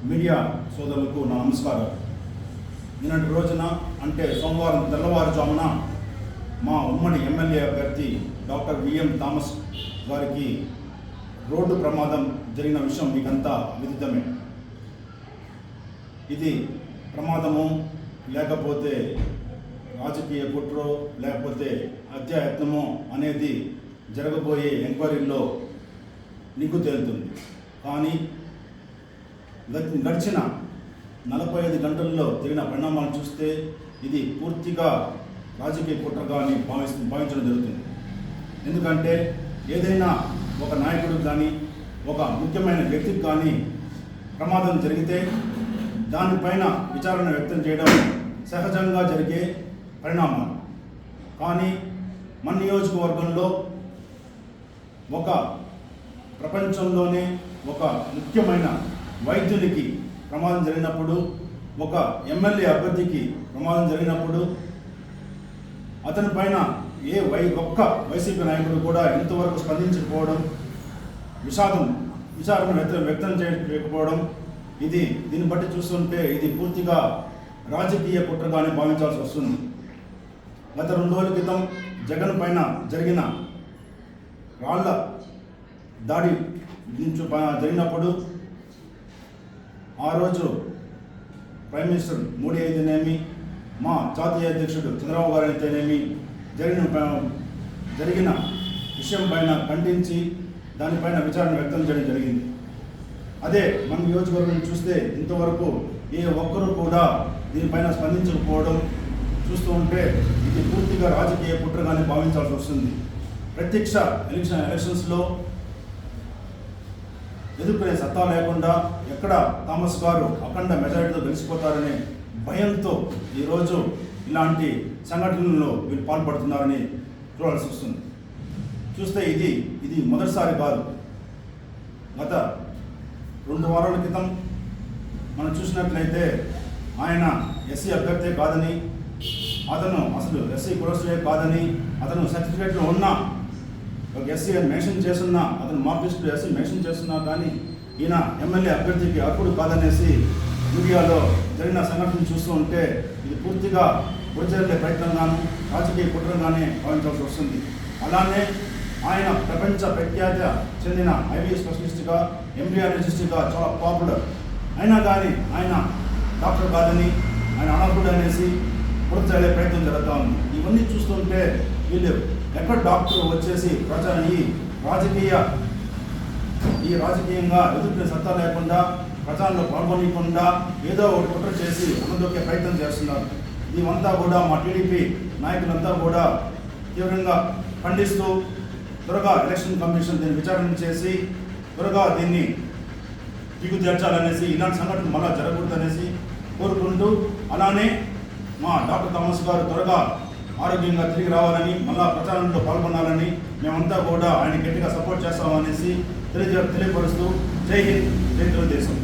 Media సోదరులకు నా నమస్కారం. నిన్నటి రోజున అంటే సోమవారం తెల్లవారుజామున మా ఉమ్మడి ఎమ్మెల్యే అభ్యర్థి డాక్టర్ విఎం థామస్ గారికి రోడ్డు ప్రమాదం జరిగిన విషయం మీకంతా విదితమే. ఇది ప్రమాదము లేకపోతే రాజకీయ కుట్రో లేకపోతే హత్యాయత్నమో అనేది జరగబోయే ఎంక్వైరీల్లో నీకు తేలుతుంది. కానీ గడిచిన 45 గంటల్లో జరిగిన పరిణామాలు చూస్తే ఇది పూర్తిగా రాజకీయ కుట్రగాని భావించడం జరుగుతుంది. ఎందుకంటే ఏదైనా ఒక నాయకుడికి కానీ ఒక ముఖ్యమైన వ్యక్తికి కానీ ప్రమాదం జరిగితే దానిపైన విచారణ వ్యక్తం చేయడం సహజంగా జరిగే పరిణామాలు. కానీ మన నియోజకవర్గంలో ఒక ప్రపంచంలోనే ఒక ముఖ్యమైన వైద్యునికి ప్రమాదం జరిగినప్పుడు, ఒక ఎమ్మెల్యే అభ్యర్థికి ప్రమాదం జరిగినప్పుడు అతని పైన ఒక్క వైసీపీ నాయకుడు కూడా ఇంతవరకు స్పందించకపోవడం, విచారణ వ్యక్తం చేయకపోవడం, దీన్ని బట్టి చూస్తుంటే ఇది పూర్తిగా రాజకీయ కుట్రగానే భావించాల్సి వస్తుంది. గత 2 రోజుల క్రితం జగన్ పైన జరిగిన రాళ్ల దాడి జరిగినప్పుడు ఆ రోజు ప్రైమ్ మినిస్టర్ మోడీ అయితేనేమి, మా జాతీయ అధ్యక్షుడు చంద్రబాబు గారు అయితేనేమి జరిగిన విషయం పైన ఖండించి దానిపైన విచారణ వ్యక్తం చేయడం జరిగింది. అదే మన నియోజకవర్గం చూస్తే ఇంతవరకు ఏ ఒక్కరూ కూడా దీనిపైన స్పందించకపోవడం చూస్తూ ఉంటే ఇది పూర్తిగా రాజకీయ కుట్రగానే భావించాల్సి వస్తుంది. ప్రత్యక్ష ఎలక్షన్స్లో ఎదుర్కొనే సత్తా లేకుండా ఎక్కడ థామస్ గారు అఖండ మెజారిటీతో గెలిచిపోతారనే భయంతో ఈరోజు ఇలాంటి సంఘటనల్లో వీళ్ళు పాల్పడుతున్నారని చూడాల్సి వస్తుంది. చూస్తే ఇది మొదటిసారి కాదు. గత 2 వారాల క్రితం మనం చూసినట్లయితే ఆయన ఎస్సీ అభ్యర్థే కాదని, అతను అసలు ఎస్సీ కులస్తుడే కాదని, అతను సర్టిఫికేట్లో ఉన్న ఒక ఎస్సీ అని మెన్షన్ చేస్తున్నా, అతను మార్క్లిస్ట్ ఎస్సీ మెన్షన్ చేస్తున్నా కానీ ఈయన ఎమ్మెల్యే అభ్యర్థికి అర్హుడు కాదనేసి మీడియాలో జరిగిన సంఘటన చూస్తూ ఉంటే ఇది పూర్తిగా పొడిచేసే ప్రయత్నంగాను రాజకీయ కుట్రగానే భావించాల్సి వస్తుంది. అలానే ఆయన ప్రపంచ ప్రఖ్యాత చెందిన ఐవీ స్పెషలిస్ట్గా, ఎంబ్రియాలజిస్ట్గా చాలా పాపులర్ అయినా కానీ ఆయన డాక్టర్ కాదని, ఆయన అనర్హుడు అనేసి పొడిచేసే ప్రయత్నం జరుగుతూ ఉంది. ఇవన్నీ చూస్తుంటే వీళ్ళు ఎక్కడ డాక్టర్ వచ్చేసి రాజకీయంగా ఎదుర్కొనే సత్తా లేకుండా, ప్రచారంలో పాల్గొనకుండా ఏదో ఒకటి కుట్ర చేసి అన్నదొక్కే ప్రయత్నం చేస్తున్నారు. ఇదంతా కూడా మా టీడీపీ నాయకులంతా కూడా తీవ్రంగా ఖండిస్తూ త్వరగా ఎలక్షన్ కమిషన్ దీన్ని విచారణ చేసి త్వరగా దీన్ని దిగుతీర్చాలనేసి, ఇలాంటి సంఘటన మళ్ళా జరగకూడదనేసి కోరుకుంటూ, అలానే మా డాక్టర్ థామస్ గారు త్వరగా ఆరోగ్యంగా తిరిగి రావాలని, మళ్ళా ప్రచారంలో పాల్గొనాలని మేమంతా కూడా ఆయన గట్టిగా సపోర్ట్ చేస్తామనేసి తెలియపరుస్తూ జై హింద్, జై తెలుగుదేశం.